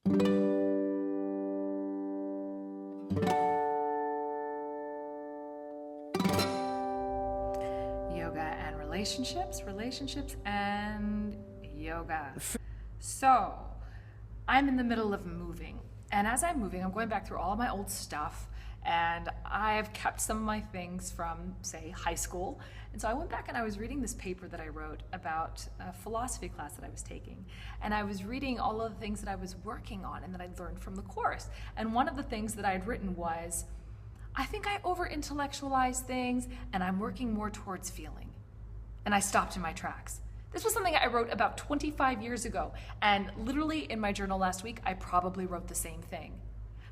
Yoga and relationships and yoga. So, I'm in the middle of moving, and as I'm moving, I'm going back through all of my old stuff, and I've kept some of my things from, say, high school. And so I went back and I was reading this paper that I wrote about a philosophy class that I was taking. And I was reading all of the things that I was working on and that I'd learned from the course. And one of the things that I'd written was, I think I over-intellectualize things and I'm working more towards feeling. And I stopped in my tracks. This was something I wrote about 25 years ago. And literally in my journal last week, I probably wrote the same thing.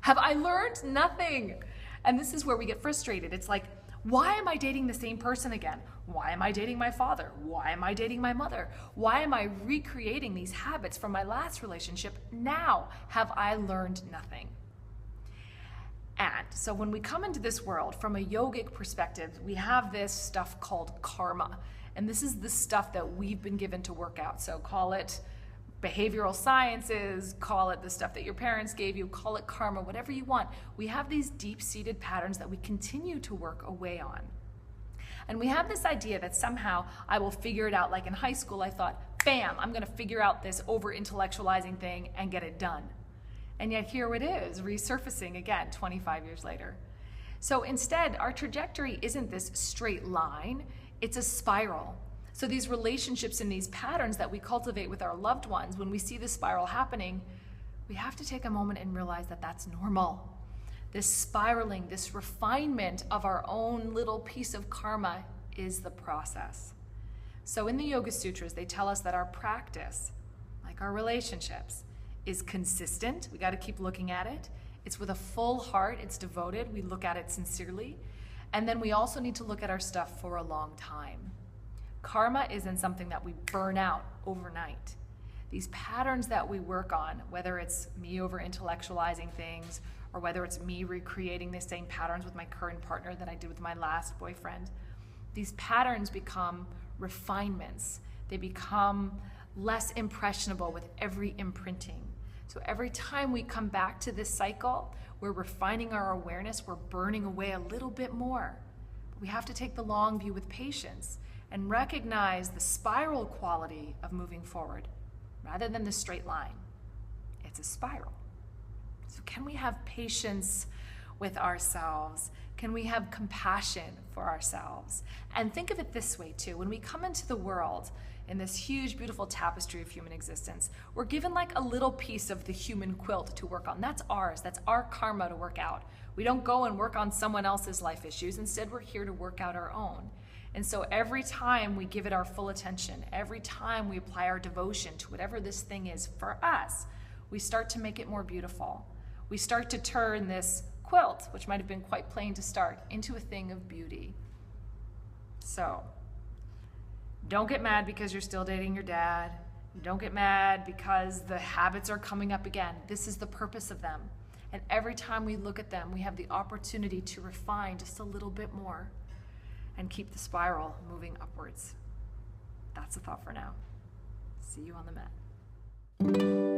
Have I learned? Nothing. And this is where we get frustrated. It's like, why am I dating the same person again? Why am I dating my father? Why am I dating my mother? Why am I recreating these habits from my last relationship now? Have I learned nothing? And so when we come into this world from a yogic perspective, we have this stuff called karma. And this is the stuff that we've been given to work out. So call it behavioral sciences, call it the stuff that your parents gave you, call it karma, whatever you want. We have these deep-seated patterns that we continue to work away on. And we have this idea that somehow I will figure it out. Like in high school, I thought, bam, I'm going to figure out this over-intellectualizing thing and get it done. And yet here it is, resurfacing again 25 years later. So instead, our trajectory isn't this straight line, it's a spiral. So these relationships and these patterns that we cultivate with our loved ones, when we see the spiral happening, we have to take a moment and realize that that's normal. This spiraling, this refinement of our own little piece of karma is the process. So in the Yoga Sutras, they tell us that our practice, like our relationships, is consistent. We got to keep looking at it. It's with a full heart. It's devoted. We look at it sincerely. And then we also need to look at our stuff for a long time. Karma isn't something that we burn out overnight. These patterns that we work on, whether it's me over-intellectualizing things or whether it's me recreating the same patterns with my current partner that I did with my last boyfriend, these patterns become refinements. They become less impressionable with every imprinting. So every time we come back to this cycle, we're refining our awareness, we're burning away a little bit more. But we have to take the long view with patience and recognize the spiral quality of moving forward rather than the straight line. It's a spiral. So can we have patience with ourselves? Can we have compassion for ourselves? And think of it this way too. When we come into the world in this huge, beautiful tapestry of human existence, we're given like a little piece of the human quilt to work on. That's ours. That's our karma to work out. We don't go and work on someone else's life issues. Instead, we're here to work out our own. And so every time we give it our full attention, every time we apply our devotion to whatever this thing is for us, we start to make it more beautiful. We start to turn this quilt, which might have been quite plain to start, into a thing of beauty. So, don't get mad because you're still dating your dad. Don't get mad because the habits are coming up again. This is the purpose of them. And every time we look at them, we have the opportunity to refine just a little bit more and keep the spiral moving upwards. That's the thought for now. See you on the mat.